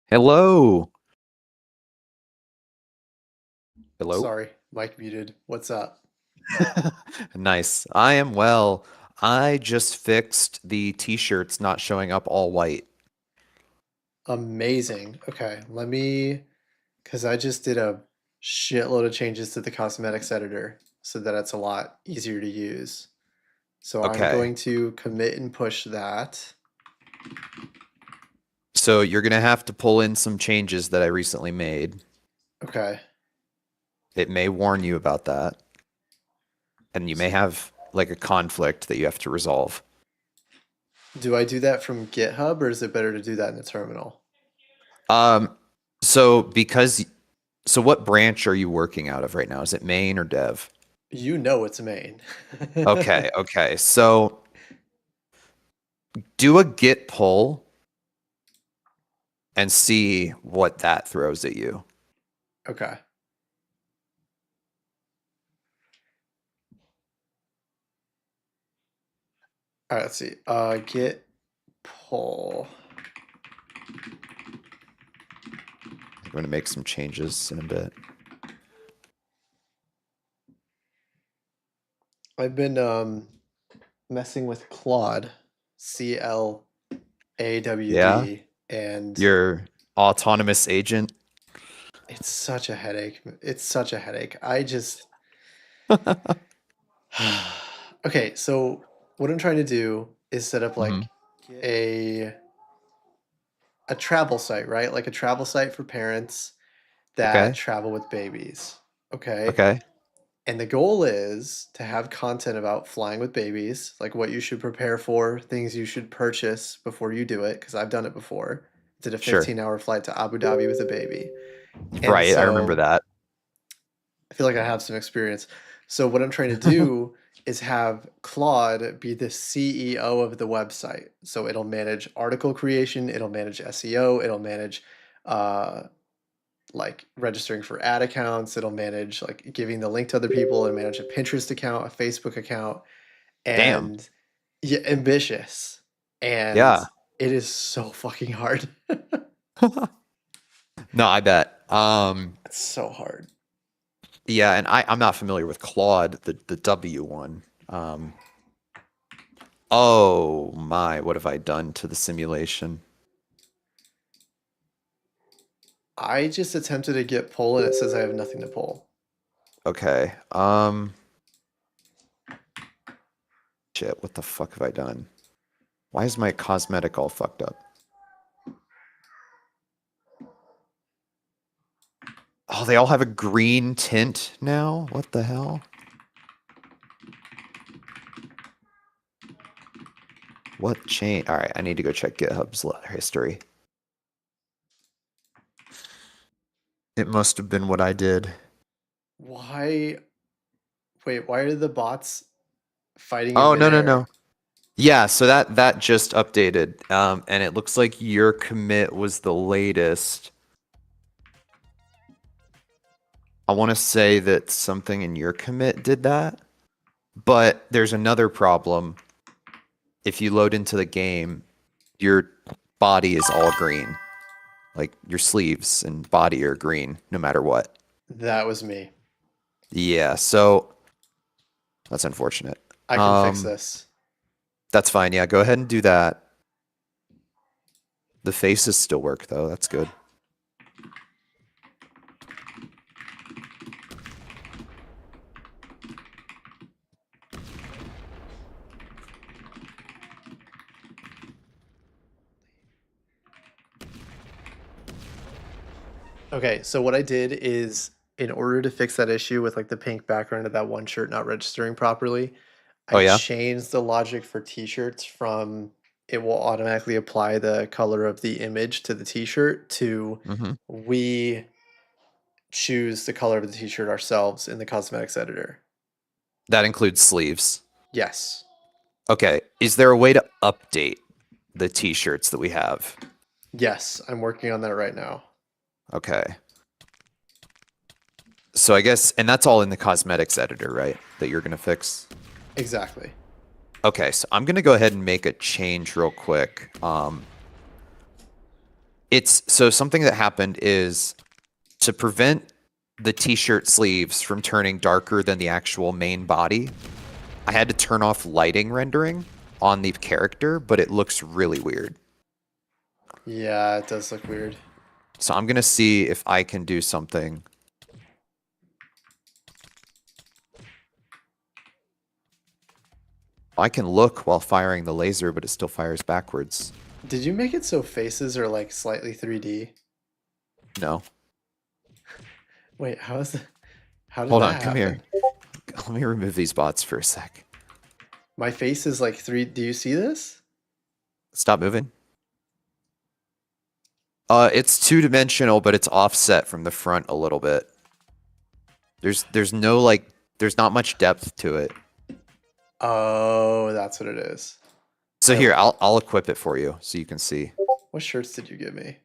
Hello. Hello. Sorry, mic muted. What's up? Nice. I am well. I just fixed the t-shirts not showing up all white. Amazing. Okay, because I just did a shitload of changes to the cosmetics editor so that it's a lot easier to use. So I'm Okay. going to commit and push that. So you're gonna have to pull in some changes that I recently made. Okay. It may warn you about that, and you may have like a conflict that you have to resolve. Do I do that from GitHub or is it better to do that in the terminal? Um, so because so what branch are you working out of right now? Is it main or dev? You know it's main. Okay. So do a git pull and see what that throws at you. Okay. All right, let's see. Git pull. I'm going to make some changes in a bit. I've been messing with Claude, Yeah, CLAWD, and your autonomous agent. it's such a headache. It's such a headache. I just okay, so what I'm trying to do is set up Hmm. like a a travel site, right? Like a travel site for parents that Okay. travel with babies. Okay? Okay. And the goal is to have content about flying with babies, like what you should prepare for, things you should purchase before you do it, because I've done it before. Did a Sure. 15-hour flight to Abu Dhabi with a baby. And Right. I remember so that. I feel like I have some experience. So what I'm trying to do is have Claude be the CEO of the website. So it'll manage article creation, it'll manage SEO, it'll manage uh, like registering for ad accounts, it'll manage like giving the link to other people, and manage a Pinterest account, a Facebook account, Damn. and yeah, ambitious. And Yeah. it is so fucking hard. No, I bet. It's so hard. Yeah, and I'm not familiar with Claude, the W one. Um, oh my, what have I done to the simulation? I just attempted to get pull and it says I have nothing to pull. Okay. Shit, what the fuck have I done? Why is my cosmetic all fucked up? Oh, they all have a green tint now? What the hell? What change? All right, I need to go check GitHub's history. It must have been what I did. Why? Wait, why are the bots fighting in Oh, no, no, midair? no. Yeah, so that just updated. And it looks like your commit was the latest. I want to say that something in your commit did that, but there's another problem. If you load into the game, your body is all green. Like your sleeves and body are green no matter what. That was me. Yeah, so that's unfortunate. I can fix Um, this. that's fine. Yeah, go ahead and do that. The faces still work though. That's good. Okay, so what I did is in order to fix that issue with like the pink background of that one shirt not registering properly, Oh I yeah? changed the logic for t-shirts from it will automatically apply the color of the image to the t-shirt to Mm-hmm. we choose the color of the t-shirt ourselves in the cosmetics editor. That includes sleeves. Yes. Okay, is there a way to update the t-shirts that we have? Yes, I'm working on that right now. Okay. So I guess, and that's all in the cosmetics editor, right? That you're gonna fix. Exactly. Okay, so I'm gonna go ahead and make a change real quick. It's so something that happened is to prevent the t-shirt sleeves from turning darker than the actual main body, I had to turn off lighting rendering on the character, but it looks really weird. Yeah, it does look weird. So I'm gonna see if I can do something. I can look while firing the laser, but it still fires backwards. Did you make it so faces are like slightly 3D? No. Wait, how did Hold on, that come here. happen? Let me remove these bots for a sec. My face is like 3. Do you see this? Stop moving. It's two-dimensional, but it's offset from the front a little bit. There's no like there's not much depth to it. Oh, that's what it is. So I here, like- I'll equip it for you so you can see. What shirts did you give me?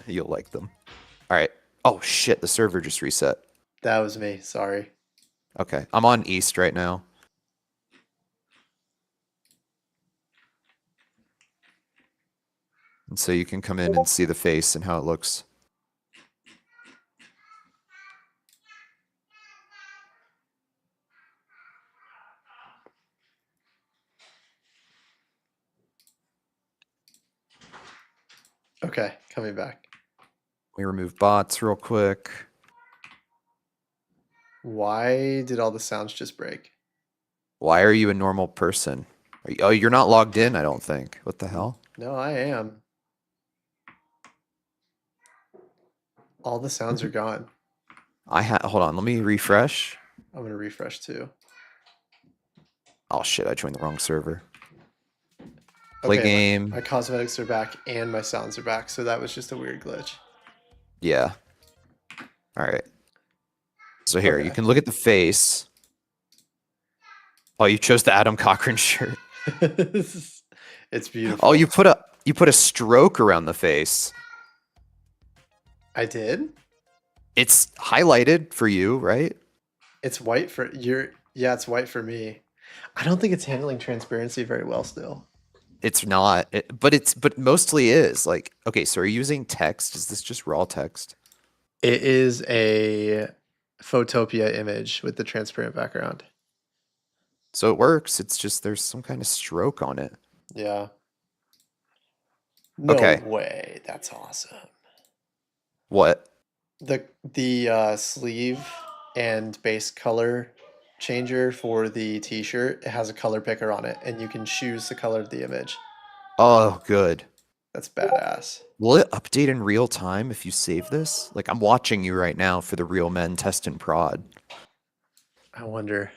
You'll like them. All right. Oh shit, the server just reset. That was me. Sorry. Okay, I'm on East right now. And so you can come in and see the face and how it looks. Okay, coming back. We remove bots real quick. Why did all the sounds just break? Why are you a normal person? Oh, you're not logged in, I don't think. What the hell? No, I am. All the sounds are gone. Hold on, let me refresh. I'm gonna refresh too. Oh shit, I joined the wrong server. Play Okay, game. my cosmetics are back and my sounds are back, so that was just a weird glitch. Yeah. All right. So here, you Okay. can look at the face. Oh, you chose the Adam Cochran shirt. It's beautiful. Oh, you put a stroke around the face. I did? It's highlighted for you, right? It's white for yeah, it's white for me. I don't think it's handling transparency very well still. It's not, but mostly is. Like, okay, so are you using text? Is this just raw text? It is a Photopia image with the transparent background. So it works. It's just there's some kind of stroke on it. Yeah. No Okay. way. That's awesome. What? The sleeve and base color changer for the t-shirt, it has a color picker on it, and you can choose the color of the image. Oh, good. That's badass. Will it update in real time if you save this? Like, I'm watching you right now for the Real Men Test and Prod. I wonder.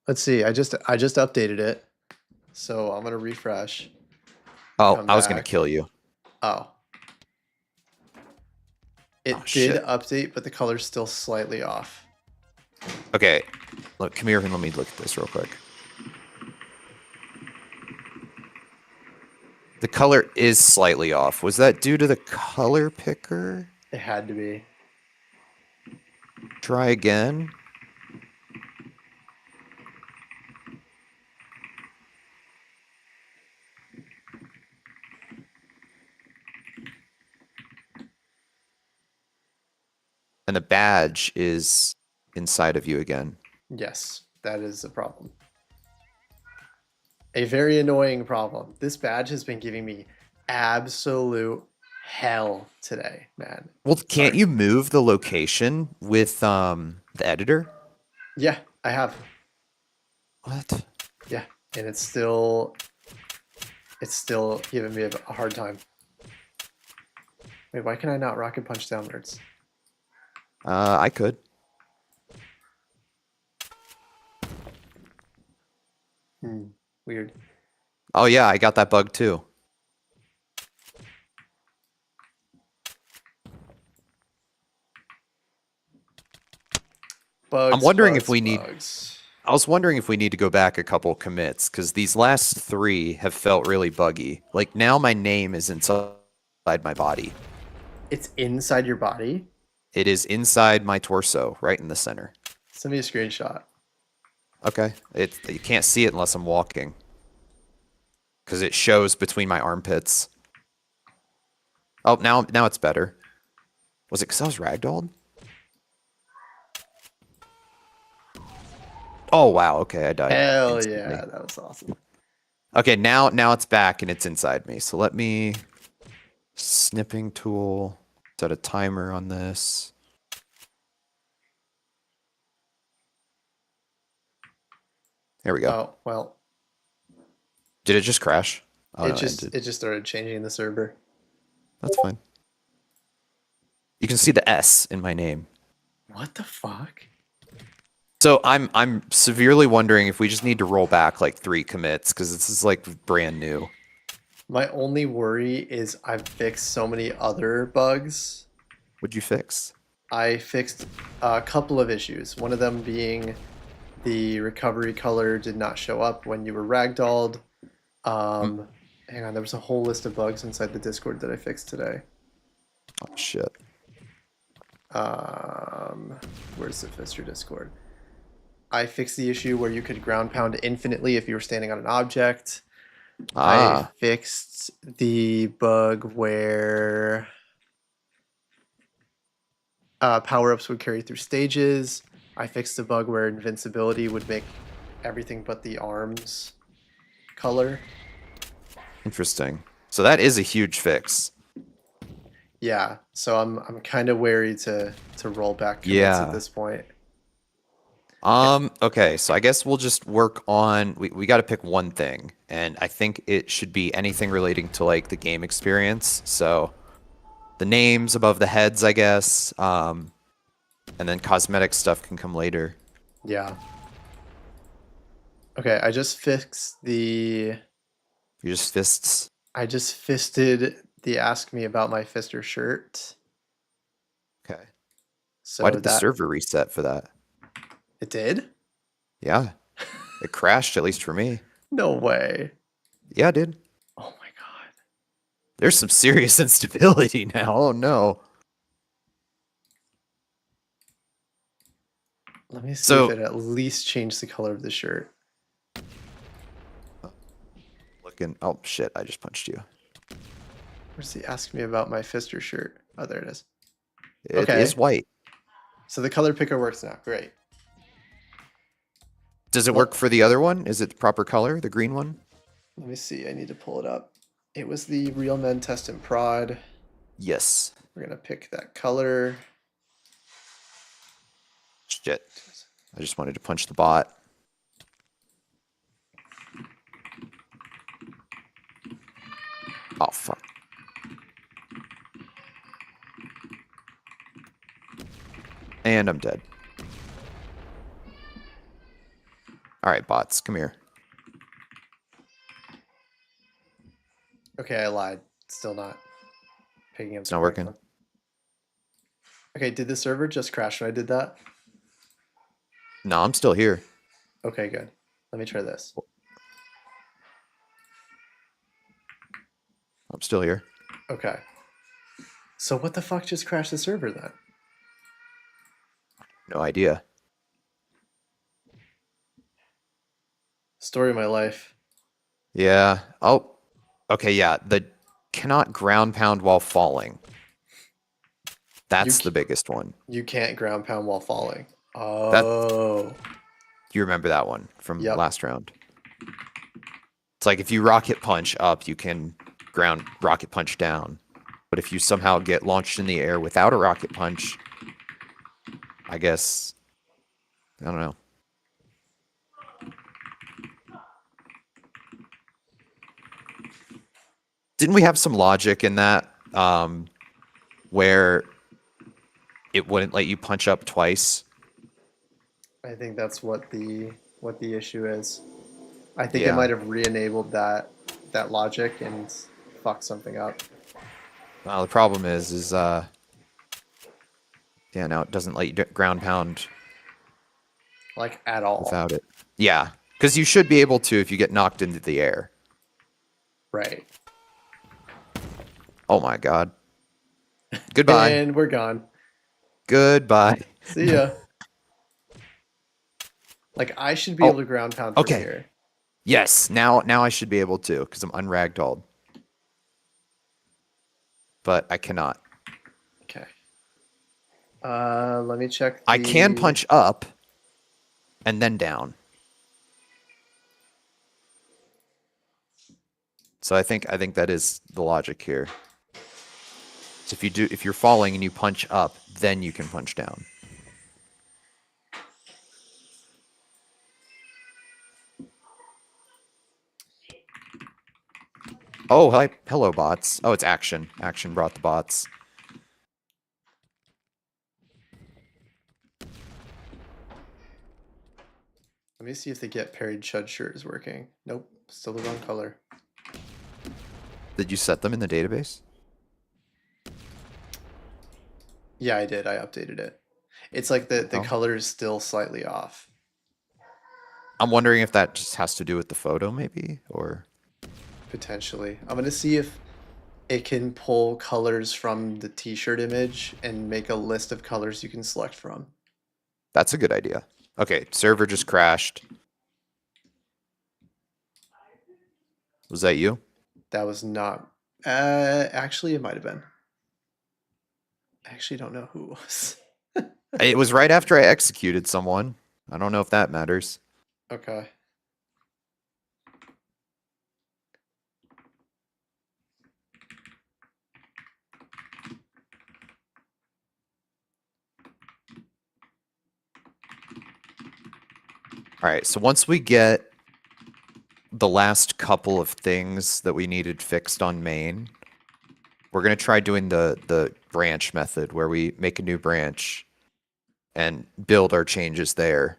Let's see. I just updated it, so I'm gonna refresh. Oh, Come I was gonna back. kill you. Oh. It Oh, did shit. update, but the color's still slightly off. Okay, look, come here and let me look at this real quick. The color is slightly off. Was that due to the color picker? It had to be. Try again. And the badge is inside of you again. Yes, that is a problem. A very annoying problem. This badge has been giving me absolute hell today, man. Well, can't Sorry. you move the location with the editor? Yeah, I have. What? Yeah, and it's still giving me a hard time. Wait, why can I not rocket punch downwards? I could. Weird. Oh yeah, I got that bug too. Bugs. I'm wondering bugs, if we need. bugs. I was wondering if we need to go back a couple commits because these last three have felt really buggy. Like now, my name is inside my body. It's inside your body? It is inside my torso, right in the center. Send me a screenshot. Okay. You can't see it unless I'm walking. Because it shows between my armpits. Oh, now it's better. Was it because I was ragdolled? Oh, wow. Okay, I died Hell instantly. yeah, that was awesome. Okay, now it's back and it's inside me. So let me... Snipping tool. Set a timer on this. There we go. Oh, well, Did it just crash? Oh, no, it ended. it just started changing the server. That's fine. You can see the S in my name. What the fuck? So I'm severely wondering if we just need to roll back like 3 commits because this is like brand new. My only worry is I've fixed so many other bugs. What'd you fix? I fixed a couple of issues. One of them being the recovery color did not show up when you were ragdolled. Hang on, there was a whole list of bugs inside the Discord that I fixed today. Oh shit. Where's the Fister Discord? I fixed the issue where you could ground pound infinitely if you were standing on an object. I fixed the bug where power-ups would carry through stages. I fixed the bug where invincibility would make everything but the arms color. Interesting. So that is a huge fix. Yeah, so I'm kind of wary to roll back commits Yeah. at this point. Okay, so I guess we'll just work on we got to pick one thing, and I think it should be anything relating to like the game experience. So the names above the heads, I guess. And then cosmetic stuff can come later. Yeah. Okay, I just fixed the You just fists. I just fisted the ask me about my Fister shirt. Okay. So Why did the that server reset for that? it did? Yeah. It crashed, at least for me. No way. Yeah, it did. Oh my god. There's some serious instability now. Oh no. Let me see So- if it at least changed the color of the shirt. Looking. Oh shit! I just punched you. Where's the ask me about my Fister shirt? Oh, there it is. It is Okay. white. So the color picker works now. Great. Does it work for the other one? Is it the proper color, the green one? Let me see. I need to pull it up. It was the Real Men Test and Prod. Yes. We're gonna pick that color. Shit. I just wanted to punch the bot. Oh, fuck. And I'm dead. Alright, bots, come here. Okay, I lied. Still not picking up. It's not working. one. Okay, did the server just crash when I did that? No, I'm still here. Okay, good. Let me try this. I'm still here. Okay. So what the fuck just crashed the server then? No idea. Story of my life. Yeah. Oh. Okay, yeah. The cannot ground pound while falling. That's the biggest one. You can't ground pound while falling. Oh. You remember that one from Yep. last round. It's like if you rocket punch up, you can ground rocket punch down. But if you somehow get launched in the air without a rocket punch, I guess, I don't know. Didn't we have some logic in that where it wouldn't let you punch up twice? I think that's what the issue is. I think Yeah. it might have re-enabled that logic and fucked something up. Well, the problem is yeah, now it doesn't let you ground pound Like at all. without it. Yeah, because you should be able to if you get knocked into the air. Right. Oh my god. Goodbye. And we're gone. Goodbye. See ya. Like, I should be able Oh, to ground pound from okay. here. Yes. Now I should be able to because I'm unragdolled. But I cannot. Okay. Let me check I can the... punch up and then down. So I think that is the logic here. So if you're falling and you punch up, then you can punch down. Oh, hi, hello bots. Oh, it's action. Action brought the bots. Let me see if the get parried Chud shirt is working. Nope, still the wrong color. Did you set them in the database? Yeah, I did. I updated it. It's like the Oh. color is still slightly off. I'm wondering if that just has to do with the photo, maybe, or Potentially. I'm going to see if it can pull colors from the t-shirt image and make a list of colors you can select from. that's a good idea. Okay, server just crashed. Was that you? That was not... actually, it might have been. I actually don't know who it was. It was right after I executed someone. I don't know if that matters. Okay. All right, so once we get the last couple of things that we needed fixed on main, we're going to try doing the branch method where we make a new branch and build our changes there.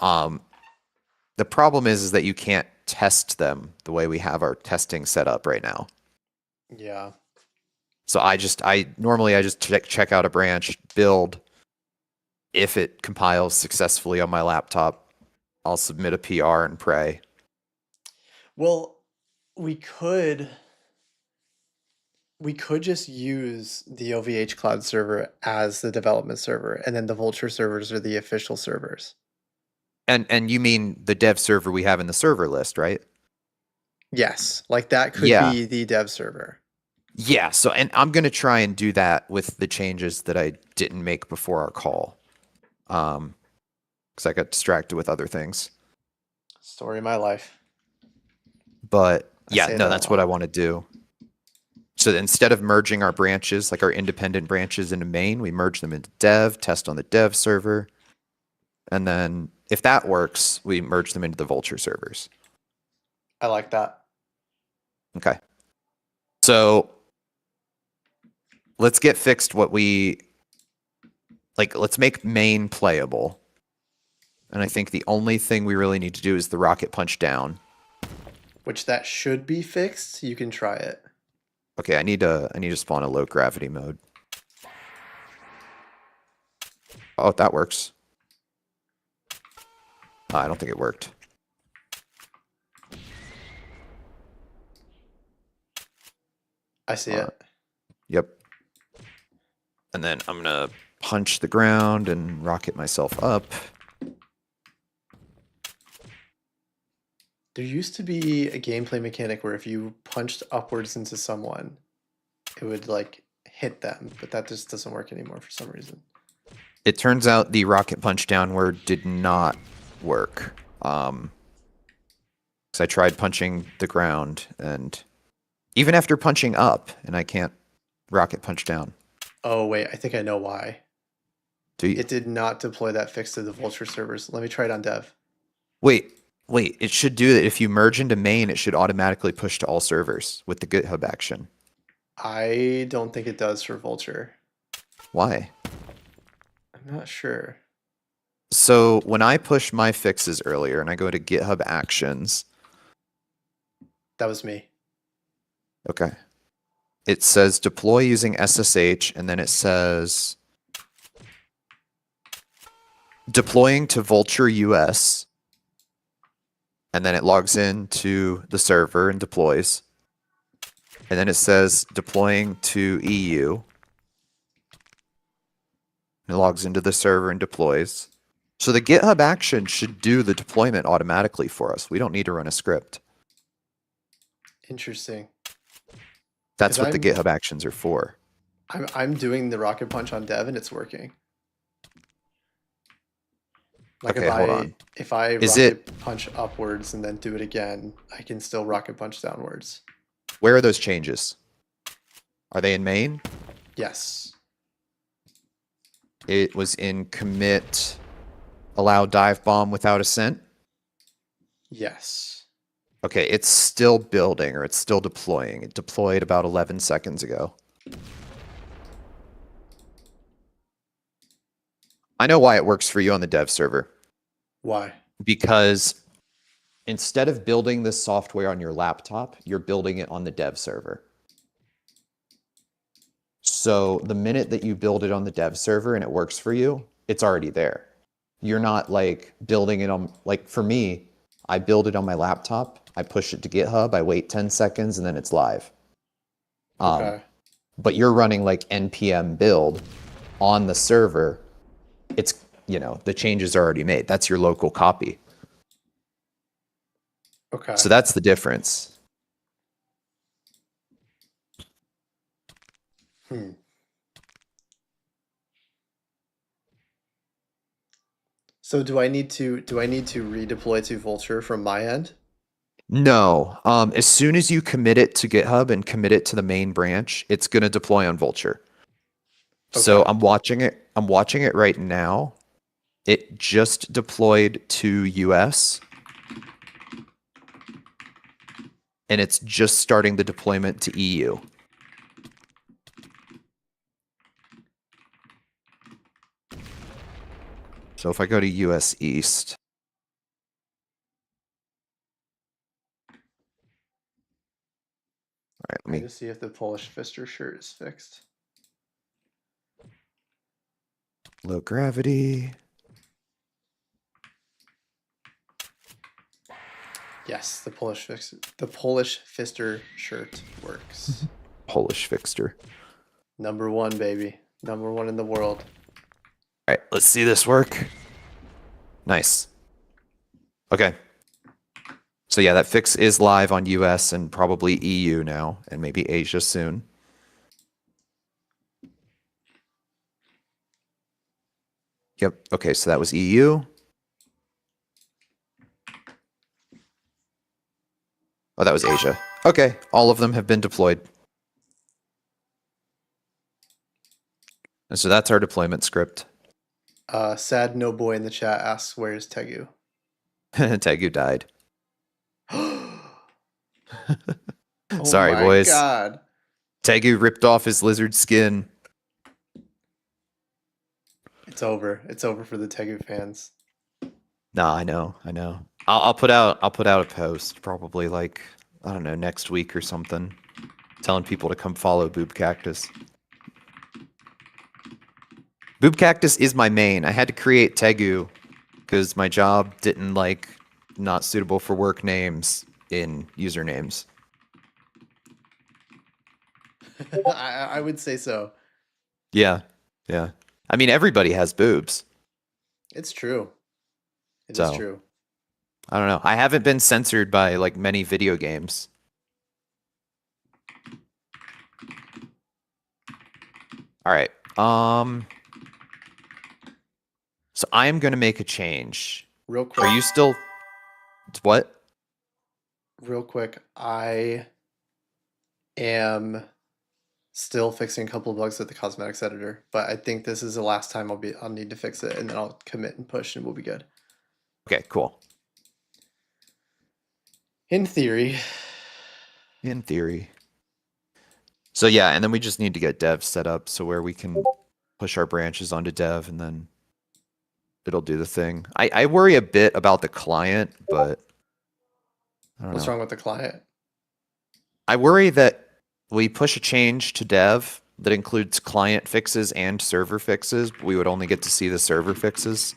The problem is that you can't test them the way we have our testing set up right now. Yeah. So normally I just check out a branch, build. If it compiles successfully on my laptop, I'll submit a PR and pray. Well, we could just use the OVH cloud server as the development server, and then the Vultr servers are the official servers. And you mean the dev server we have in the server list, right? Yes, like that could Yeah. be the dev server. Yeah, so and I'm going to try and do that with the changes that I didn't make before our call. Because I got distracted with other things. Story of my life. But I yeah, say no, that that's a what I lot. want to do. So instead of merging our branches, like our independent branches into main, we merge them into dev, test on the dev server. And then if that works, we merge them into the Vultr servers. I like that. Okay. So let's get fixed what we like. Let's make main playable. And I think the only thing we really need to do is the rocket punch down. Which that should be fixed. You can try it. Okay, I need to spawn a low gravity mode. Oh, that works. I don't think it worked. I see it. Yep. And then I'm gonna punch the ground and rocket myself up. There used to be a gameplay mechanic where if you punched upwards into someone, it would like hit them, but that just doesn't work anymore for some reason. It turns out the rocket punch downward did not work. Because I tried punching the ground, and even after punching up, and I can't rocket punch down. Oh wait, I think I know why. Do you? It did not deploy that fix to the Vultr servers. Let me try it on dev. Wait. It should do that. If you merge into main, it should automatically push to all servers with the GitHub action. I don't think it does for Vultr. Why? I'm not sure. So when I push my fixes earlier and I go to GitHub Actions, That was me. okay, it says deploy using SSH, and then it says deploying to Vultr US, and then it logs into the server and deploys. And then it says deploying to EU, It logs into the server and deploys. So the GitHub action should do the deployment automatically for us. We don't need to run a script. Interesting. That's 'Cause what the GitHub actions are for. I'm doing the rocket punch on dev and it's working. Like Okay, hold on. if I Is it rocket punch upwards and then do it again, I can still rocket punch downwards. where are those changes? Are they in main? Yes. It was in commit allow dive bomb without ascent. Yes. Okay, it's still building or it's still deploying. It deployed about 11 seconds ago. I know why it works for you on the dev server. Why? Because instead of building this software on your laptop, you're building it on the dev server. So the minute that you build it on the dev server and it works for you, it's already there. You're not like building it on, like for me, I build it on my laptop, I push it to GitHub, I wait 10 seconds, and then it's live. Okay. But you're running like npm build on the server. It's, you know, the changes are already made. That's your local copy. Okay. So that's the difference. Hmm. So do I need to redeploy to Vultr from my end? No. As soon as you commit it to GitHub and commit it to the main branch, it's going to deploy on Vultr. So Okay. I'm watching it. I'm watching it right now. It just deployed to US. And it's just starting the deployment to EU. So if I go to US East. All right, I let need me to see if the Polish Fister shirt is fixed. low gravity. Yes, the Polish Fister shirt works. Polish fixture. Number one, baby. Number one in the world. All right, let's see this work. Nice. Okay. So yeah, that fix is live on US and probably EU now, and maybe Asia soon. Yep. Okay, so that was EU. Oh, that was Asia. Okay, all of them have been deployed. And so that's our deployment script. Sad no boy in the chat asks, "Where's Tegu?" Tegu died. Oh Sorry, my boys. god. Tegu ripped off his lizard skin. It's over. It's over for the Tegu fans. Nah, I know. I'll put out a post probably like, I don't know, next week or something, telling people to come follow Boob Cactus. Boob Cactus is my main. I had to create Tegu because my job didn't like not suitable for work names in usernames. I would say so. Yeah. I mean, everybody has boobs. It's true. It is So, true. I don't know. I haven't been censored by like many video games. All right. So I am going to make a change. Real quick. Are you still what? Real quick, I am still fixing a couple of bugs with the cosmetics editor, but I think this is the last time I'll need to fix it, and then I'll commit and push and we'll be good. Okay, cool. In theory. In theory. So yeah, and then we just need to get dev set up so where we can push our branches onto dev and then it'll do the thing. I worry a bit about the client, but I don't What's know. wrong with the client? I worry that we push a change to dev that includes client fixes and server fixes, but we would only get to see the server fixes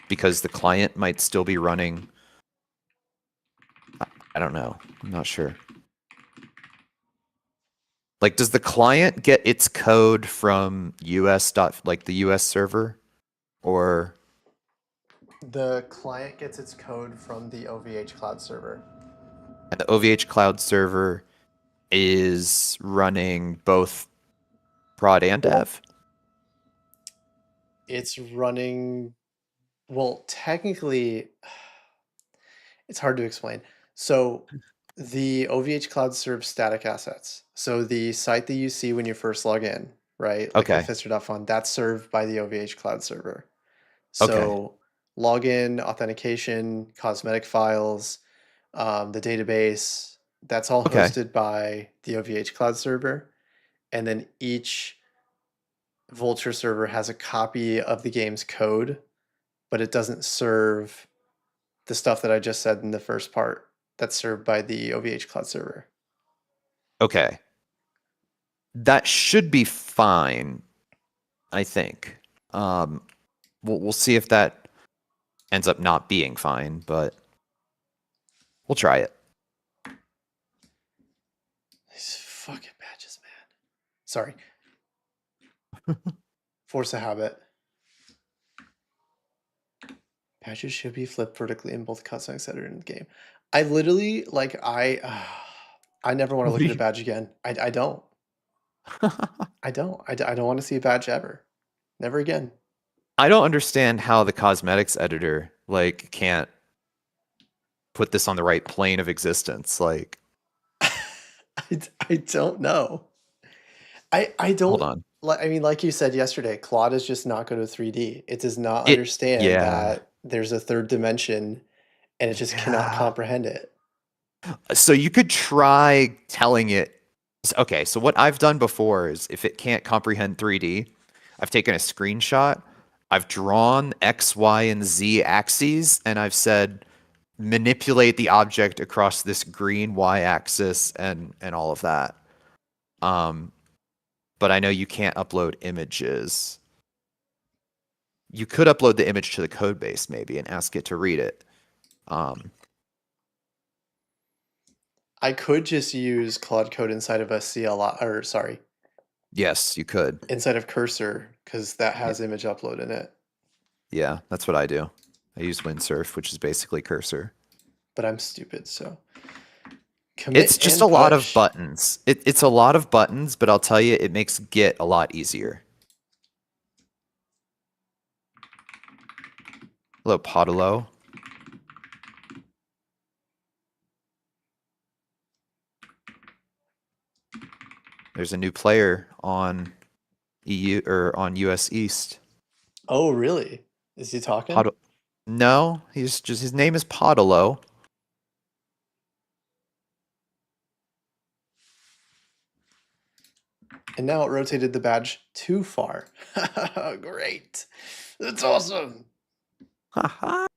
because the client might still be running. I don't know. I'm not sure. Like, does the client get its code from US dot like the US server, or The client gets its code from the OVH cloud server. and the OVH cloud server is running both prod and dev? It's running, well, technically, it's hard to explain. So the OVH cloud serves static assets. So the site that you see when you first log in, right? Like Okay. thefister.fun, that's served by the OVH cloud server. Okay. So login, authentication, cosmetic files, the database, that's all Okay. hosted by the OVH cloud server. And then each Vultr server has a copy of the game's code, but it doesn't serve the stuff that I just said in the first part that's served by the OVH cloud server. Okay. That should be fine, I think. Um, we'll see if that ends up not being fine, but we'll try it. These fucking badges, man. Sorry. Force a habit. Badges should be flipped vertically in both cosmetics editor and game. I literally like I never want to What look do at a you? badge again. I don't. I don't want to see a badge ever. Never again. I don't understand how the cosmetics editor like can't put this on the right plane of existence. Like, I don't know. I hold don't on. like. I mean, like you said yesterday, Claude is just not good with 3D. It does not It understand yeah. that there's a third dimension and it just cannot Yeah. comprehend it. So you could try telling it. Okay, so what I've done before is if it can't comprehend 3D, I've taken a screenshot, I've drawn X, Y, and Z axes, and I've said manipulate the object across this green Y axis and all of that. Um, but I know you can't upload images. You could upload the image to the code base maybe and ask it to read it. Um, I could just use Claude Code inside of a CLI, or sorry, yes, you could. inside of Cursor, because that Yeah, has image upload in it. yeah, that's what I do. I use Windsurf, which is basically Cursor. But I'm stupid, so It's commit just a and lot of push. buttons. It's a lot of buttons, but I'll tell you, it makes Git a lot easier. Hello, Podulo. There's a new player on EU or on US East. Oh, really? Is he talking? Pod no, he's just his name is Podulo. And now it rotated the badge too far. Great. That's awesome. Haha.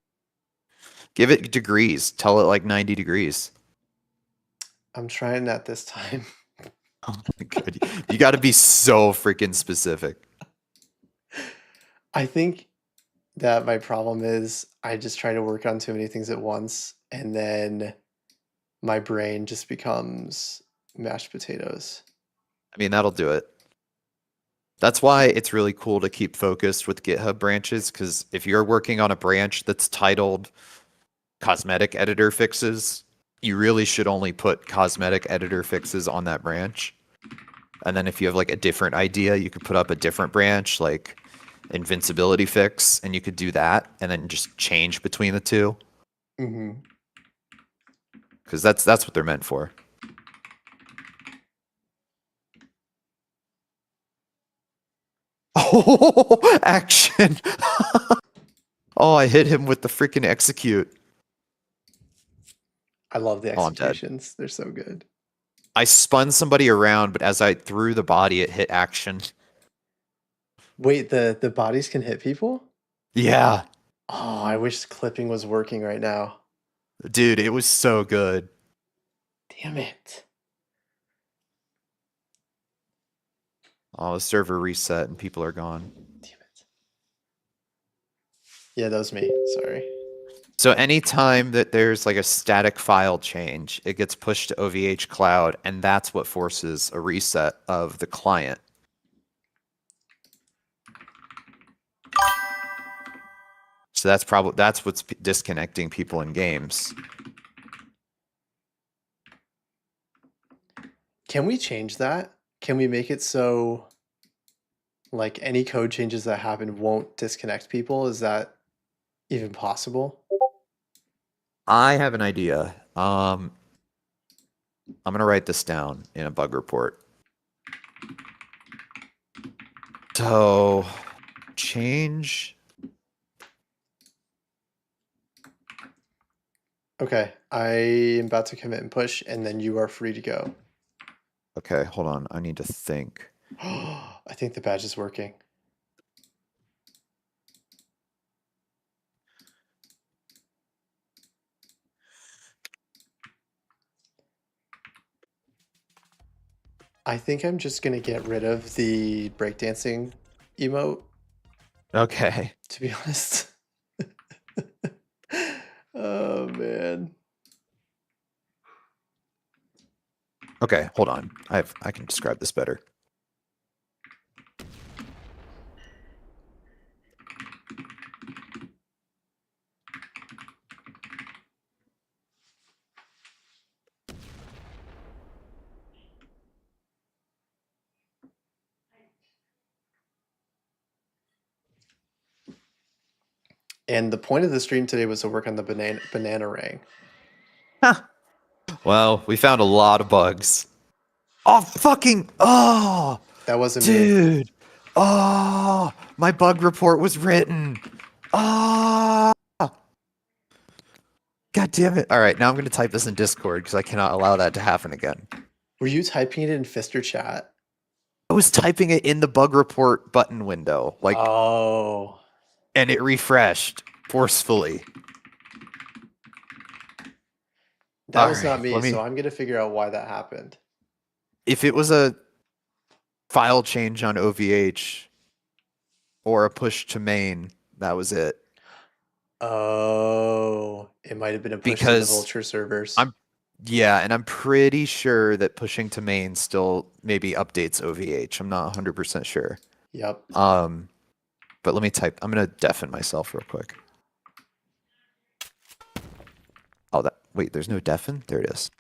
Give it degrees. Tell it like 90 degrees. I'm trying that this time. Oh my god. You got to be so freaking specific. I think that my problem is I just try to work on too many things at once, and then my brain just becomes mashed potatoes. I mean, that'll do it. That's why it's really cool to keep focused with GitHub branches, because if you're working on a branch that's titled cosmetic editor fixes, you really should only put cosmetic editor fixes on that branch. And then if you have like a different idea, you could put up a different branch, like invincibility fix, and you could do that and then just change between the two. Mm-hmm. Because that's what they're meant for. Oh, action! Oh, I hit him with the freaking execute. I love the Oh, I'm dead. executions. They're so good. I spun somebody around, but as I threw the body, it hit action. Wait, the bodies can hit people? Yeah, Oh, I wish clipping was working right now. dude, it was so good. Damn it. Oh, the server reset and people are gone. Damn it. Yeah, that was me. Sorry. So anytime that there's like a static file change, it gets pushed to OVH Cloud, and that's what forces a reset of the client. So that's what's disconnecting people in games. Can we change that? Can we make it so like any code changes that happen won't disconnect people? Is that even possible? I have an idea. I'm gonna write this down in a bug report. So change. Okay, I am about to commit and push, and then you are free to go. Okay, hold on. I need to think. I think the badge is working. I think I'm just gonna get rid of the breakdancing emote, Okay. to be honest. Oh man. Okay, hold on. I can describe this better. And the point of the stream today was to work on the Bananarang. Well, we found a lot of bugs. Oh, fucking. Oh, That wasn't me. dude. Oh, my bug report was written. Ah. God damn it. All right, now I'm going to type this in Discord because I cannot allow that to happen again. Were you typing it in Fister chat? I was typing it in the bug report button window, like, Oh. and it refreshed forcefully. That All was not right, me, let me. so I'm gonna figure out why that happened. If it was a file change on OVH or a push to main, that was it. Oh, it might have been a push to the Because Vulture servers. yeah, and I'm pretty sure that pushing to main still maybe updates OVH. I'm not 100% sure. Yep. But let me type. I'm gonna deafen myself real quick. Oh, that wait. There's no deafen. There it is.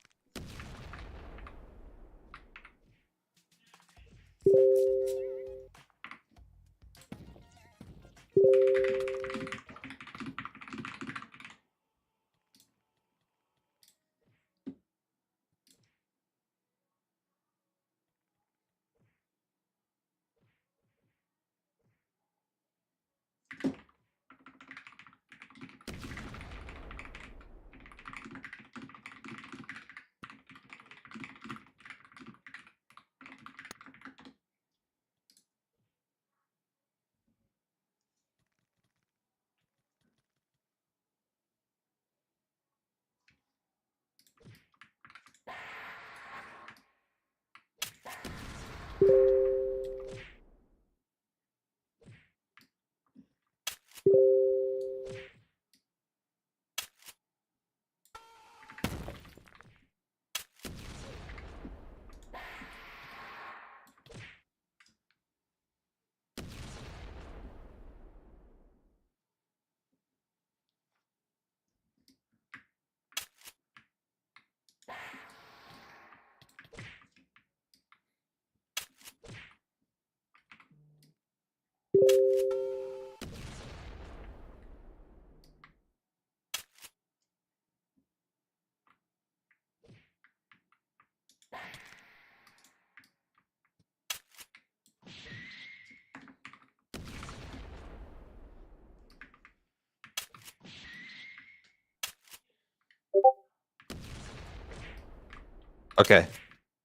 Okay,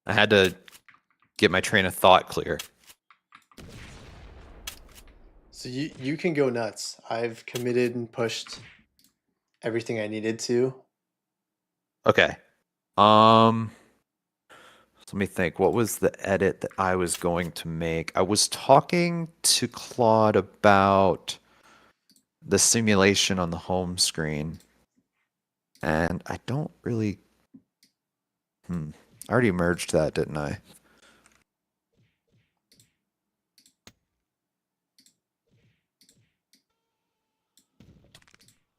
I had to get my train of thought clear. So you can go nuts. I've committed and pushed everything I needed to. Okay. So let me think. What was the edit that I was going to make? I was talking to Claude about the simulation on the home screen. And I don't really... I already merged that, didn't I?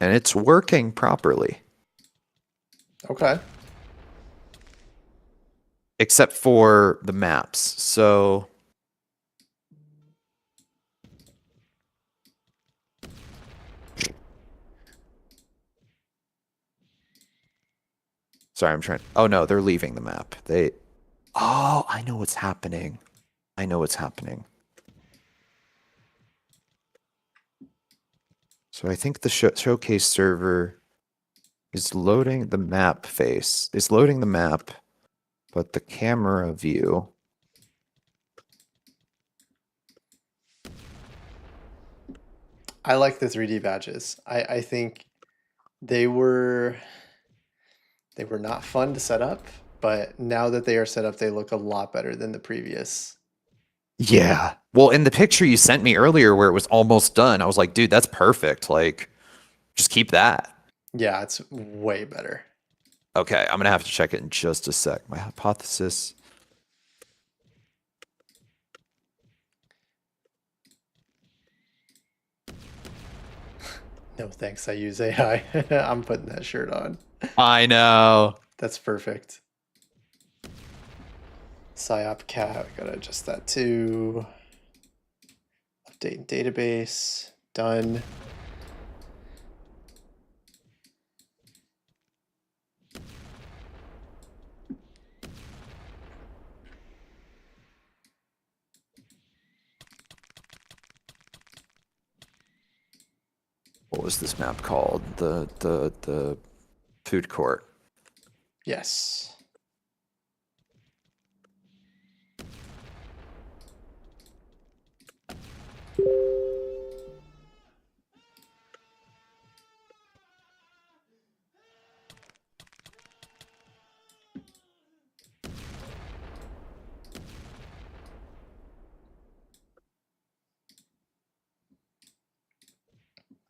And it's working properly. Okay. Except for the maps. So... Sorry, I'm trying... Oh, no, they're leaving the map. They... Oh, I know what's happening. I know what's happening. So I think the showcase server is loading the map face. Is loading the map, but the camera view... I like the 3D badges. I think they were not fun to set up, but now that they are set up, they look a lot better than the previous. Yeah. Well, in the picture you sent me earlier where it was almost done, I was like, dude, that's perfect. Like, just keep that. Yeah, it's way better. Okay, I'm gonna have to check it in just a sec. My hypothesis. No thanks, I use AI. I'm putting that shirt on. I know. That's perfect. PsyOp cat, gotta adjust that too. Update database, done. What was this map called? The food court. Yes.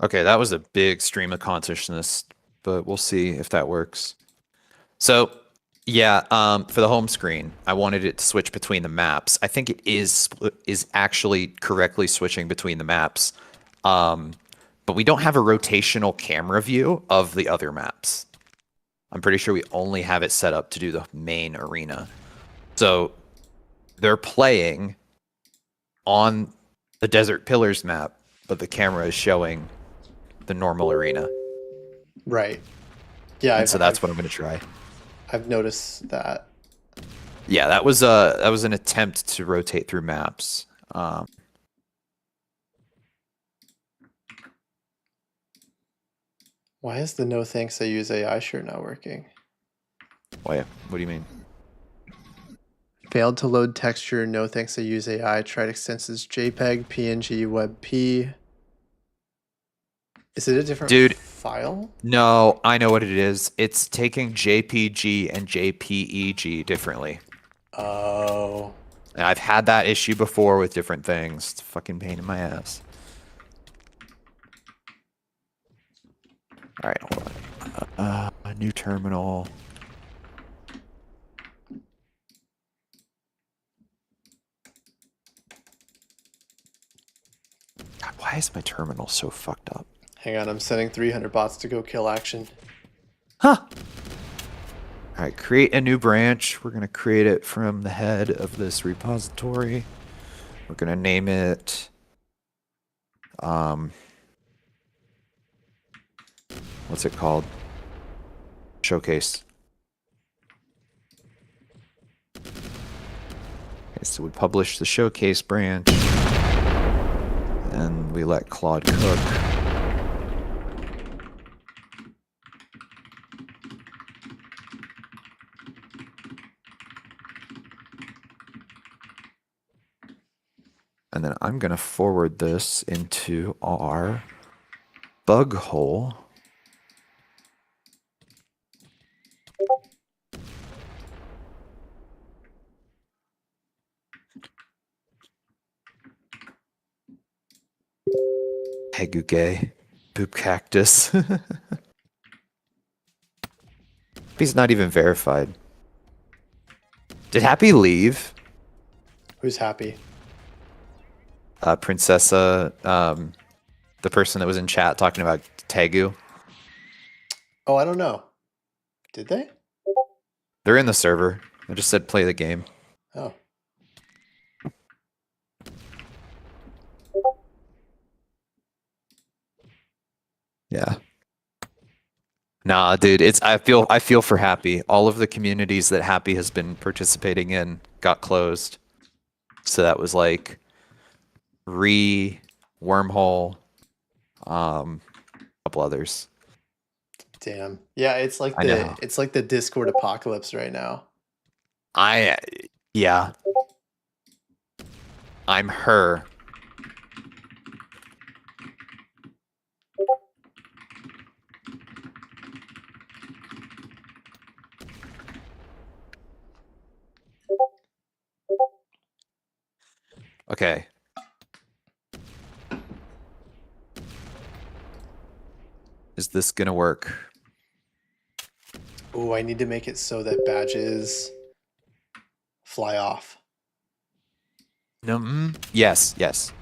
Okay, that was a big stream of consciousness, but we'll see if that works. So, yeah, for the home screen, I wanted it to switch between the maps. I think it is actually correctly switching between the maps. But we don't have a rotational camera view of the other maps. I'm pretty sure we only have it set up to do the main arena. So they're playing on the Desert Pillars map, but the camera is showing the normal arena. Right. Yeah, And so that's what I'm going to try. I've noticed that. Yeah, that was an attempt to rotate through maps. Why is the no thanks I use AI shirt not working? Wait, what do you mean? Failed to load texture, no thanks I use AI. Tried extensions JPEG, PNG, WebP. Is it a different Dude, file? no, I know what it is. It's taking JPG and JPEG differently. Oh. And I've had that issue before with different things. It's a fucking pain in my ass. All right, hold on. A new terminal. God, why is my terminal so fucked up? Hang on, I'm sending 300 bots to go kill action. Huh. All right, create a new branch. We're going to create it from the head of this repository. We're going to name it... what's it called? Showcase. Okay, so we publish the showcase branch. And we let Claude cook. And then I'm going to forward this into our bug hole. Heguge. Boop cactus. Happy's not even verified. Did Happy leave? Who's happy? Princessa, the person that was in chat talking about Tegu. Oh, I don't know. Did they? They're in the server. I just said play the game. Oh. Yeah. Nah, dude, I feel for Happy. All of the communities that Happy has been participating in got closed. So that was like Wormhole, a couple others. Damn. Yeah, I know. it's like the Discord apocalypse right now. Yeah. I'm her. Okay. Is this gonna work? Oh, I need to make it so that badges fly off. No. Yes, yes.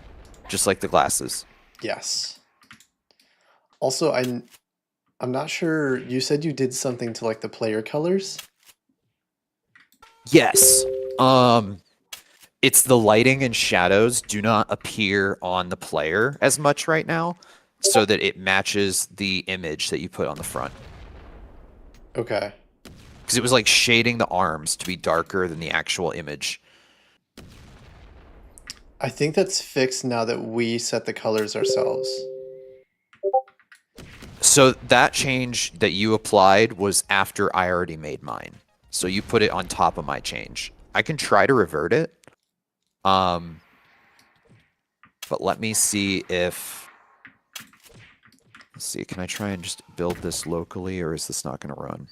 Just like the glasses. Yes. Also, I'm not sure. You said you did something to like the player colors. Yes. It's the lighting and shadows do not appear on the player as much right now, so that it matches the image that you put on the front. Okay. Because it was like shading the arms to be darker than the actual image. I think that's fixed now that we set the colors ourselves. So that change that you applied was after I already made mine. So you put it on top of my change. I can try to revert it. But let me see if... Let's see, can I try and just build this locally, or is this not going to run?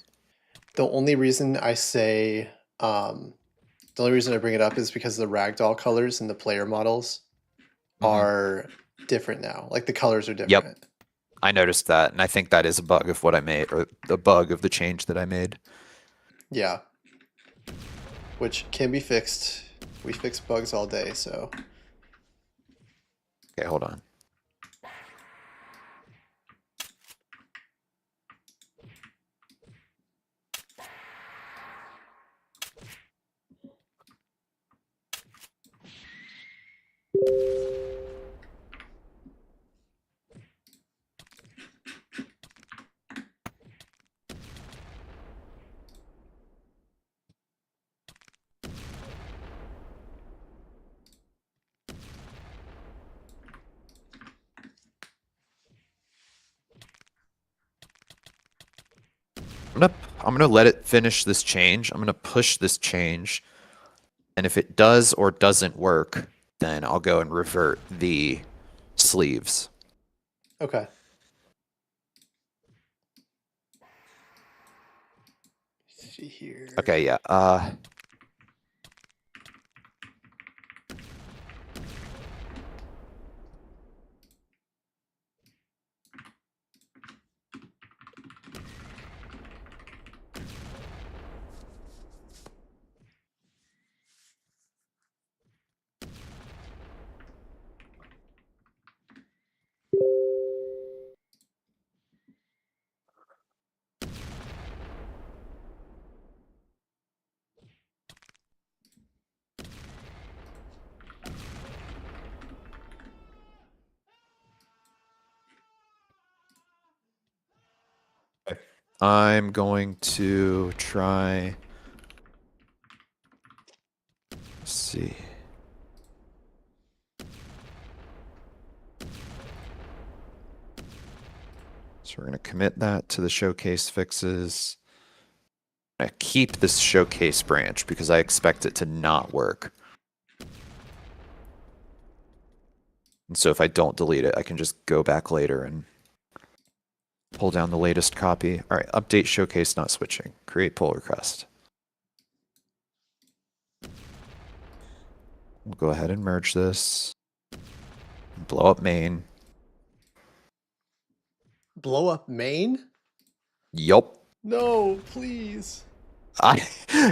The only reason I say, the only reason I bring it up is because the ragdoll colors in the player models are different now. Like the colors are Yep. different. I noticed that, and I think that is a bug of what I made, or the bug of the change that I made. Yeah. Which can be fixed. We fix bugs all day, so. Okay, hold on. I'm gonna let it finish this change. I'm gonna push this change, and if it does or doesn't work, then I'll go and revert the sleeves. Okay. Let's see here. Okay, yeah. I'm going to try. Let's see. So we're going to commit that to the showcase fixes. I keep this showcase branch because I expect it to not work. And so if I don't delete it, I can just go back later and pull down the latest copy. All right, update showcase not switching. Create pull request. We'll go ahead and merge this. Blow up main. Blow up main? Yup. No, please. I,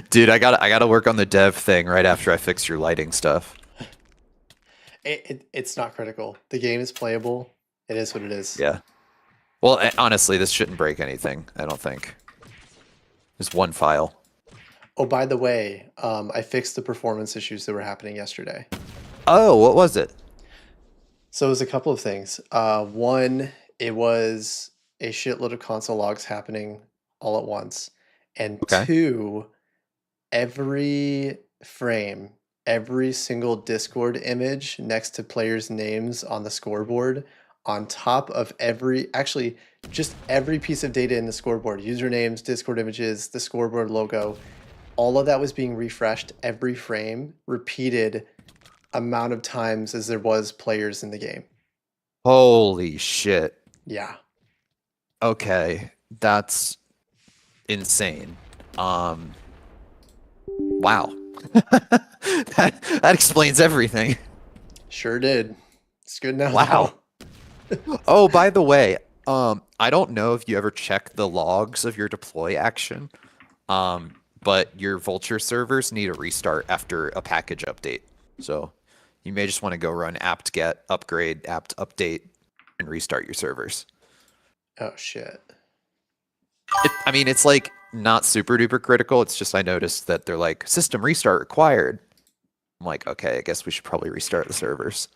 dude, I gotta work on the dev thing right after I fix your lighting stuff. It's not critical. The game is playable. It is what it is. Yeah. Well, honestly, this shouldn't break anything. I don't think. There's one file. Oh, by the way, I fixed the performance issues that were happening yesterday. Oh, what was it? So it was a couple of things. One, it was a shitload of console logs happening all at once. And Okay. two, every frame, every single Discord image next to players' names on the scoreboard, on top of actually, just every piece of data in the scoreboard, usernames, Discord images, the scoreboard logo, all of that was being refreshed every frame, repeated amount of times as there was players in the game. Holy shit. Yeah. Okay, that's insane. Wow. That explains everything. Sure did. It's good now, Wow. though. Oh, by the way, I don't know if you ever check the logs of your deploy action, but your Vulture servers need a restart after a package update. So you may just want to go run apt-get, upgrade, apt-update, and restart your servers. Oh, shit. I mean, it's like not super duper critical. It's just I noticed that they're like system restart required. I'm like, okay, I guess we should probably restart the servers.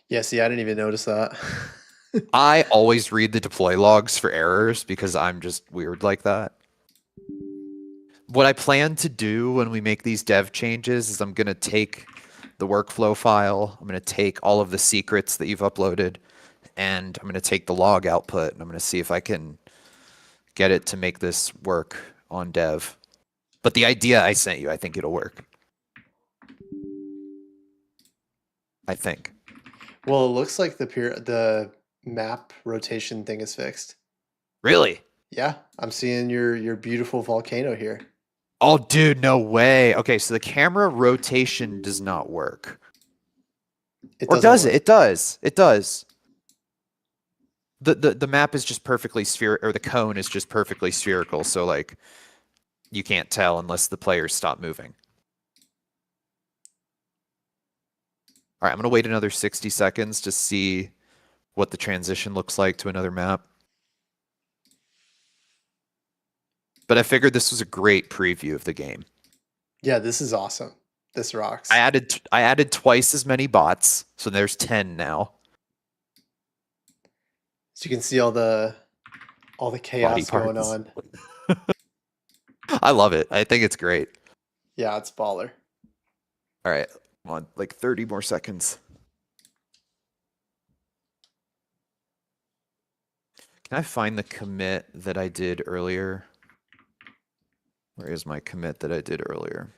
Yeah, see, I didn't even notice that. I always read the deploy logs for errors because I'm just weird like that. What I plan to do when we make these dev changes is I'm going to take the workflow file, I'm going to take all of the secrets that you've uploaded, and I'm going to take the log output, and I'm going to see if I can get it to make this work on dev. But the idea I sent you, I think it'll work. I think. Well, it looks like the map rotation thing is fixed. Really? Yeah, I'm seeing your beautiful volcano here. Oh, dude, no way. Okay, so the camera rotation does not work. It Or doesn't does it? work. It does. It does. The map is just perfectly spherical, or the cone is just perfectly spherical, so like you can't tell unless the players stop moving. All right, I'm gonna wait another 60 seconds to see what the transition looks like to another map. But I figured this was a great preview of the game. Yeah, this is awesome. This rocks. I added twice as many bots, so there's 10 now. So you can see all the Body chaos going parts. on. I love it. I think it's great. Yeah, it's baller. All right, come on, like 30 more seconds. Can I find the commit that I did earlier? Where is my commit that I did earlier?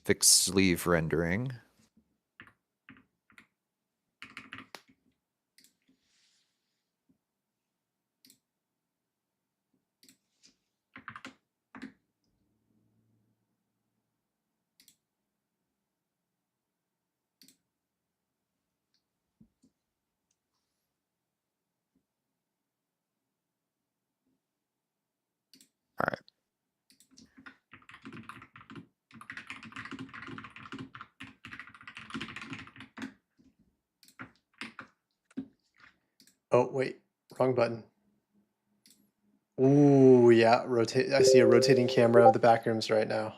Fix sleeve rendering. All right. Oh, wait. Wrong button. Ooh, yeah, rotate. I see a rotating camera of the back rooms right now.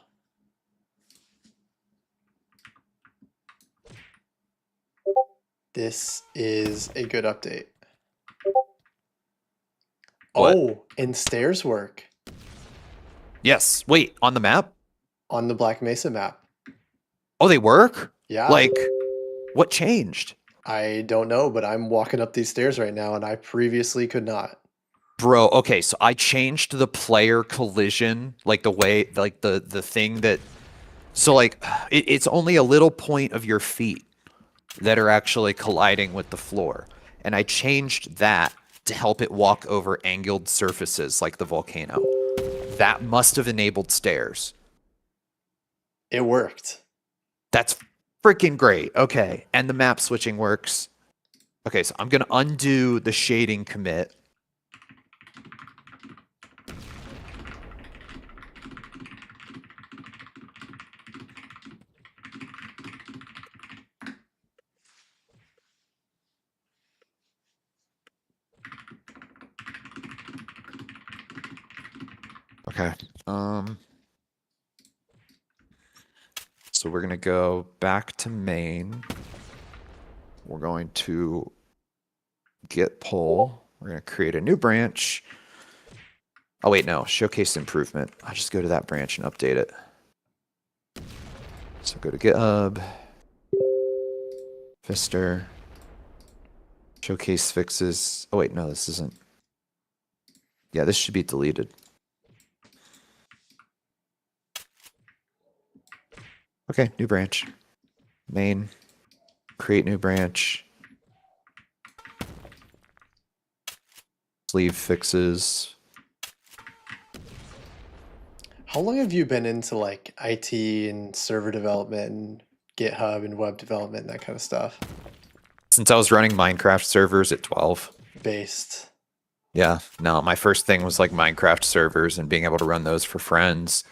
This is a good update. What? Oh, and stairs work Yes. Wait, on the map? on the Black Mesa map. Oh, they work? Yeah. Like, what changed? I don't know, but I'm walking up these stairs right now, and I previously could not. Bro, okay, so I changed the player collision, like the way, like the thing that, so like, it's only a little point of your feet that are actually colliding with the floor. And I changed that to help it walk over angled surfaces like the volcano. That must have enabled stairs. It worked. That's freaking great. Okay, and the map switching works. Okay, so I'm gonna undo the shading commit. Okay. So we're gonna go back to main. We're going to git pull. We're gonna create a new branch. Oh wait, no, showcase improvement. I'll just go to that branch and update it. So go to GitHub, Fister, showcase fixes. Oh wait, no, this isn't. Yeah, this should be deleted. Okay, new branch. Main, create new branch. Sleeve fixes. How long have you been into like IT and server development and GitHub and web development and that kind of stuff? Since I was running Minecraft servers at 12. Based. Yeah, no, my first thing was like Minecraft servers and being able to run those for friends.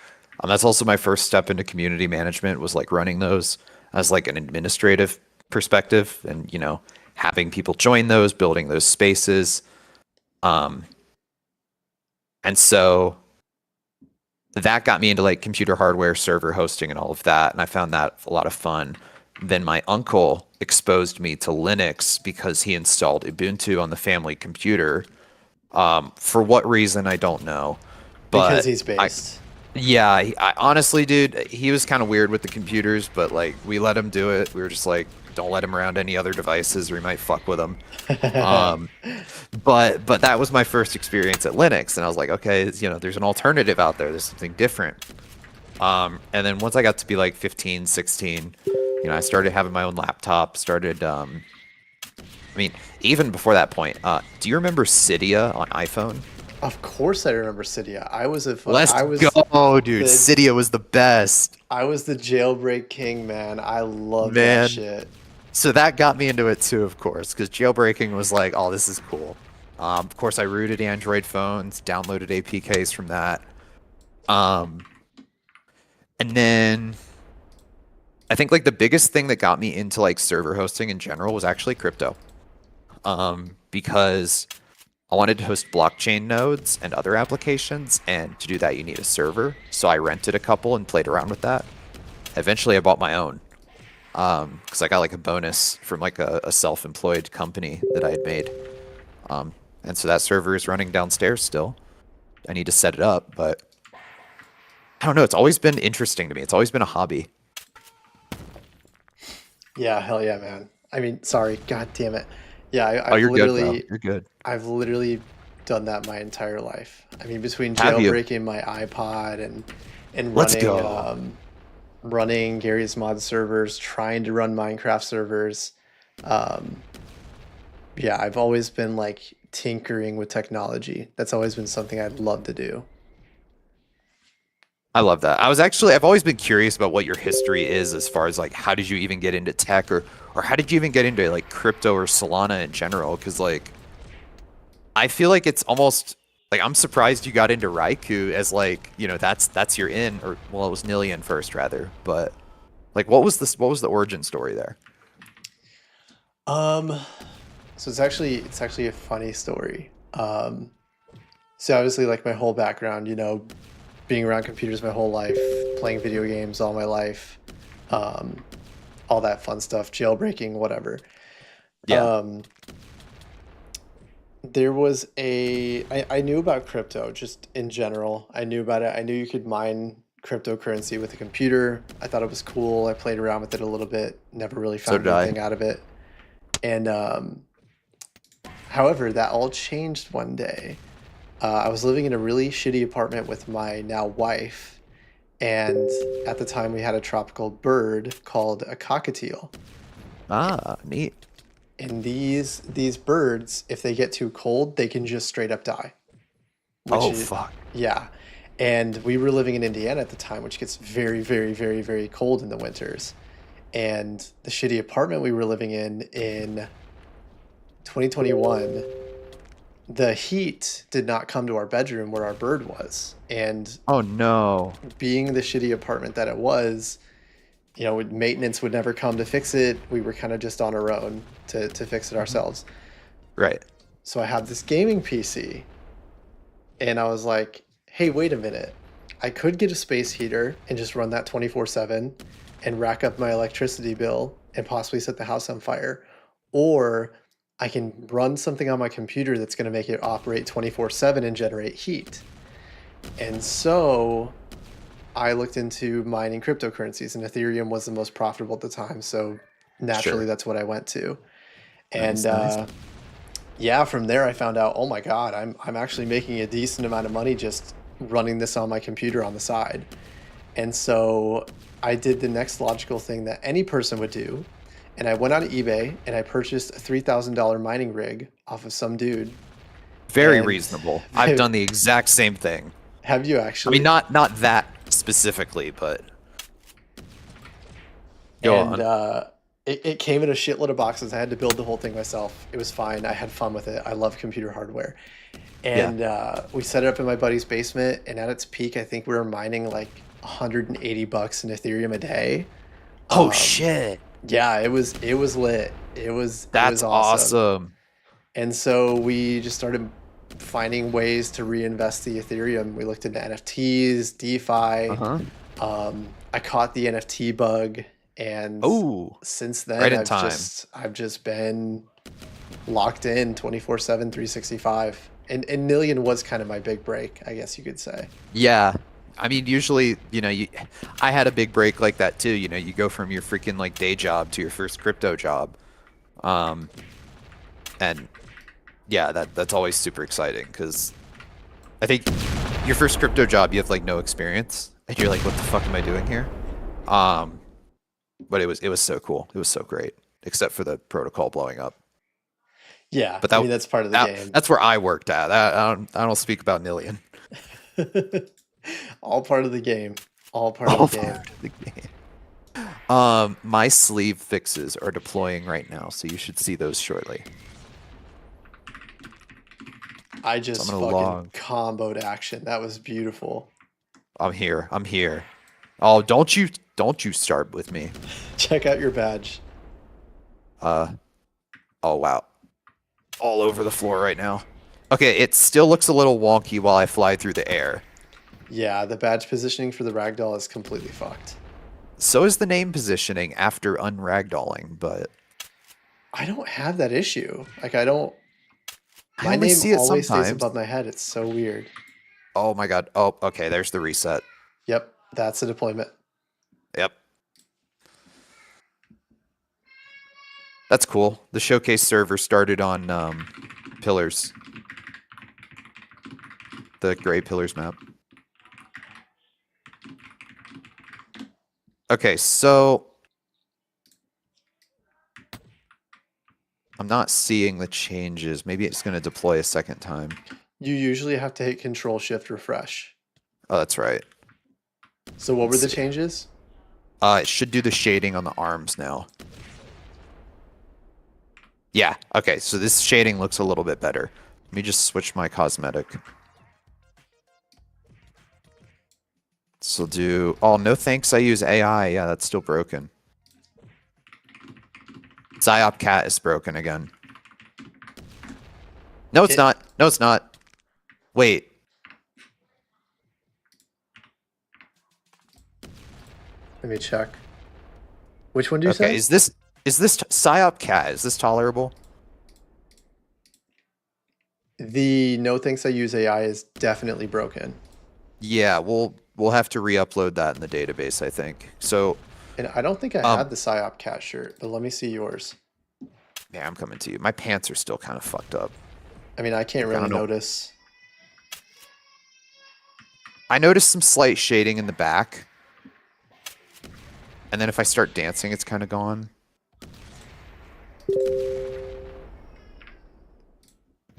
That's also my first step into community management was like running those as like an administrative perspective and, having people join those, building those spaces. Um, and so that got me into like computer hardware, server hosting, and all of that. And I found that a lot of fun. Then my uncle exposed me to Linux because he installed Ubuntu on the family computer. For what reason, I don't know. Because But he's based. yeah, honestly, dude, he was kind of weird with the computers, but like we let him do it. We were just like, don't let him around any other devices or we might fuck with him. Um, but that was my first experience at Linux, and I was like, okay, there's an alternative out there. There's something different. And then once I got to be like 15, 16, I started having my own laptop. I mean, even before that point, do you remember Cydia on iPhone? Of course I remember Cydia. Let's I was go, dude. the Cydia was the best, I was the jailbreak king, man. I loved that man. shit. So that got me into it too, of course, because jailbreaking was like, oh, this is cool. Of course, I rooted Android phones, downloaded APKs from that. Um, and then I think like the biggest thing that got me into like server hosting in general was actually crypto. Because I wanted to host blockchain nodes and other applications, and to do that, you need a server. So I rented a couple and played around with that. Eventually, I bought my own because I got like a bonus from like a self-employed company that I had made. And so that server is running downstairs still. I need to set it up, but I don't know. It's always been interesting to me. It's always been a hobby. Yeah, hell yeah, man. I mean, sorry, god damn it. Yeah, Oh, you're good, bro. You're good. I've literally done that my entire life. I mean, between Have you? jailbreaking my iPod and Let's running go. running Gary's Mod servers, trying to run Minecraft servers. Um, yeah, I've always been like tinkering with technology. That's always been something I'd love to do. I love that. I've always been curious about what your history is as far as like how did you even get into tech or how did you even get into like crypto or Solana in general? Because like I feel like it's almost like I'm surprised you got into Raikou as like that's your in or well it was Nillion first rather, but like what was the origin story there? Um, so it's actually a funny story. So obviously like my whole background, being around computers my whole life, playing video games all my life, um, all that fun stuff, jailbreaking, whatever. Yeah. Um, there was I knew about crypto just in general. I knew about it. I knew you could mine cryptocurrency with a computer. I thought it was cool. I played around with it a little bit, never really So found did I. anything out of it. And however, that all changed one day. I was living in a really shitty apartment with my now wife, and at the time we had a tropical bird called a cockatiel. Ah, neat. And these birds, if they get too cold, they can just straight up die. Which Oh is fuck. yeah. And we were living in Indiana at the time, which gets very, very, very, very cold in the winters. And the shitty apartment we were living in 2021, the heat did not come to our bedroom where our bird was. And Oh no. being the shitty apartment that it was, maintenance would never come to fix it. We were kind of just on our own to fix it Mhm. ourselves. Right. So I have this gaming PC, and I was like, hey, wait a minute. I could get a space heater and just run that 24/7 and rack up my electricity bill and possibly set the house on fire. Or I can run something on my computer that's going to make it operate 24/7 and generate heat. And so I looked into mining cryptocurrencies, and Ethereum was the most profitable at the time. So naturally, Sure. that's what I went to. And Nice, nice. yeah, from there I found out, oh my God, I'm actually making a decent amount of money just running this on my computer on the side. And so I did the next logical thing that any person would do. And I went on eBay and I purchased a $3,000 mining rig off of some dude. Very And reasonable. I've done the exact same thing. have you I mean, actually? not that specifically, but go And on. it came in a shitload of boxes. I had to build the whole thing myself. It was fine. I had fun with it. I love computer hardware. Yeah. And we set it up in my buddy's basement. And at its peak, I think we were mining like 180 bucks in Ethereum a day. Oh Um, shit. yeah, it was lit. It was That's awesome. awesome. And so we just started finding ways to reinvest the Ethereum. We looked into NFTs, DeFi. Uh-huh. I caught the NFT bug, and Oh, since right then in I've time. just I've just been locked in 24/7, 365. And Nillion was kind of my big break, I guess you could say. Yeah. I mean, usually, I had a big break like that too. You go from your freaking like day job to your first crypto job. Um, and yeah, that's always super exciting because I think your first crypto job, you have like no experience and you're like, what the fuck am I doing here? Um, but it was so cool. It was so great, except for the protocol blowing up. Yeah, But I that mean that's part of the that game. that's where I worked at. I don't speak about Nillion. All part of the game. All part of the All game. part of the game. My sleeve fixes are deploying right now, so you should see those shortly. I So I'm just gonna fucking log. comboed action. That was beautiful. I'm here. I'm here. Oh, don't you start with me. Check out your badge. Uh, oh wow. All over the floor right now. Okay, it still looks a little wonky while I fly through the air. Yeah, the badge positioning for the ragdoll is completely fucked. So is the name positioning after unragdolling, but I don't have that issue. Like I don't I my only name see it always stays sometimes. above my head. It's so weird. Oh my god. Oh, okay, there's the reset. Yep, that's the deployment. Yep. That's cool. The showcase server started on pillars, the gray pillars map. Okay, so I'm not seeing the changes. Maybe it's going to deploy a second time. You usually have to hit Control Shift Refresh. Oh, that's right. So what were Let's the see. changes? It should do the shading on the arms now. Yeah, okay, so this shading looks a little bit better. Let me just switch my cosmetic. So do... Oh, no thanks, I use AI. Yeah, that's still broken. Psyop Cat is broken again. No, it's It, not. No, it's not. Wait. let me check. Which one do you Okay, say? is this Psyop Cat? Is this tolerable? The no thanks I use AI is definitely broken. Yeah, we'll have to re-upload that in the database, I think. So, And I don't think I um, had the PsyOp cat shirt, but let me see yours. yeah, I'm coming to you. My pants are still kind of fucked up. I mean, I can't Like, I really don't know. notice. I noticed some slight shading in the back. And then if I start dancing, it's kind of gone.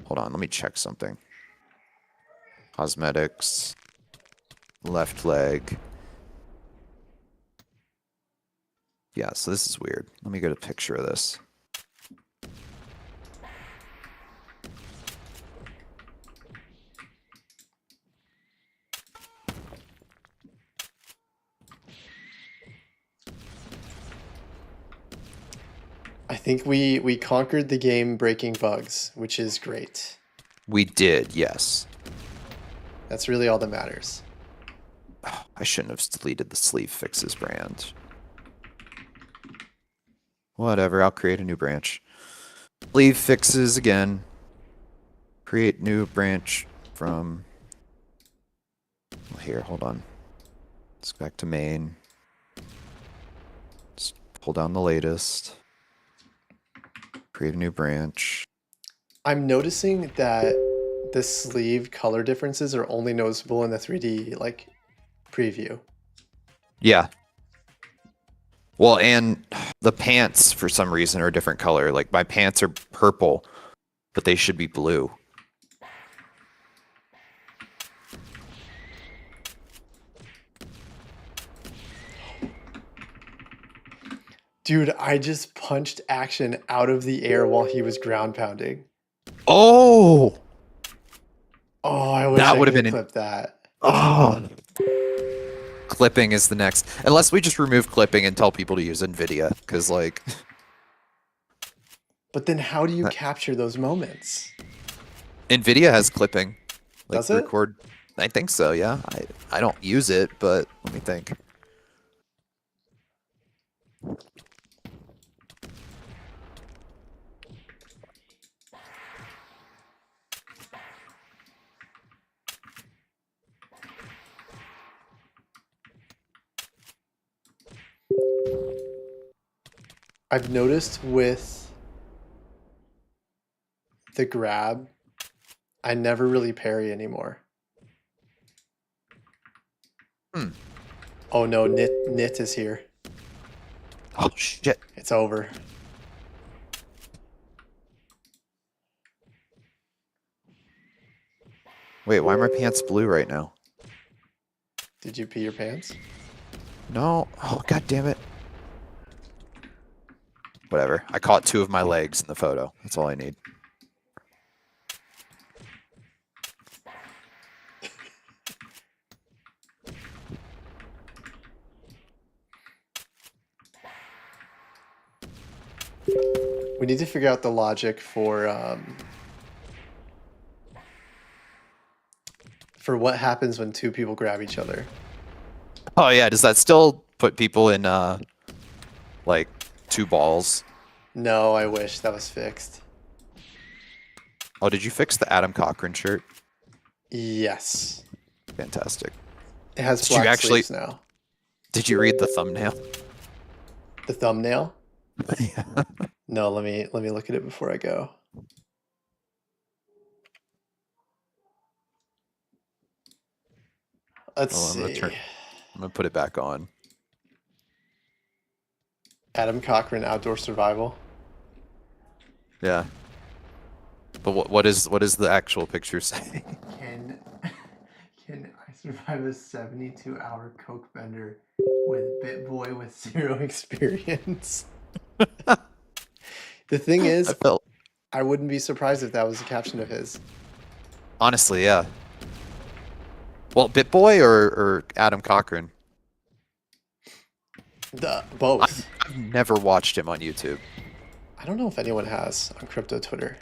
Hold on, let me check something. Cosmetics. Left leg. Yeah, so this is weird. Let me get a picture of this. I think we conquered the game breaking bugs, which is great. We did, yes. That's really all that matters. I shouldn't have deleted the sleeve fixes brand. Whatever, I'll create a new branch. Sleeve fixes again. Create new branch from... Well, here, hold on. Let's go back to main. Just pull down the latest. Create a new branch. I'm noticing that the sleeve color differences are only noticeable in the 3D like preview. Yeah. Well, and the pants for some reason are a different color. Like my pants are purple, but they should be blue. Dude, I just punched Action out of the air while he was ground pounding. Oh! Oh, I wish That I would have could been clip that. Oh! Clipping is the next. Unless we just remove clipping and tell people to use NVIDIA, because like... But then how do you capture those moments? NVIDIA has clipping. Like Does it? record. I think so, yeah. I don't use it, but let me think. I've noticed with the grab, I never really parry anymore. Hmm. Oh no, Knit is here. Oh shit. It's over. Wait, why are my pants blue right now? Did you pee your pants? No. Oh, god damn it. Whatever. I caught 2 of my legs in the photo. That's all I need. We need to figure out the logic for what happens when 2 people grab each other. Oh yeah, does that still put people in like 2 balls? No, I wish that was fixed. Oh, did you fix the Adam Cochran shirt? Yes. Fantastic. It has Did you black actually- sleeves now. Did you read the thumbnail? The thumbnail? Yeah. No, let me look at it before I go. Let's Oh, see. I'm gonna put it back on. Adam Cochran Outdoor Survival. Yeah. But what is the actual picture say? Can I survive a 72-hour coke bender with BitBoy with 0 experience? The thing is, I wouldn't be surprised if that was a caption of his. Honestly, yeah. Well, BitBoy or Adam Cochran? Both. I've never watched him on YouTube. I don't know if anyone has on crypto Twitter.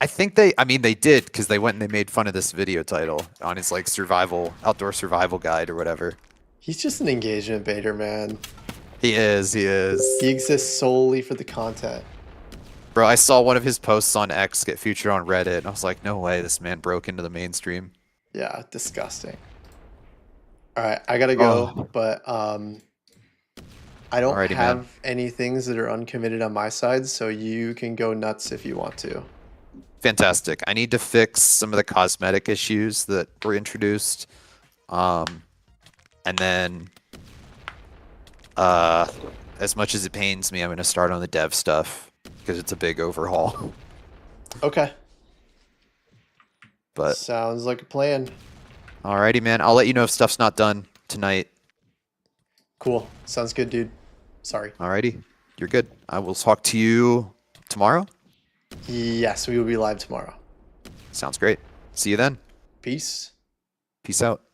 I think I mean, they did because they went and they made fun of this video title on his like outdoor survival guide or whatever. He's just an engagement baiter, man. He is. He exists solely for the content. Bro, I saw one of his posts on X get featured on Reddit, and I was like, no way, this man broke into the mainstream. Yeah, disgusting. All right, I gotta go, but I don't Alrighty, have man. any things that are uncommitted on my side, so you can go nuts if you want to. Fantastic. I need to fix some of the cosmetic issues that were introduced. And then, as much as it pains me, I'm going to start on the dev stuff because it's a big overhaul. Okay. But sounds like a plan. Alrighty, man. I'll let you know if stuff's not done tonight. Cool. Sounds good, dude. Sorry. Alrighty. You're good. I will talk to you tomorrow. Yes, we will be live tomorrow. Sounds great. See you then. Peace. Peace out.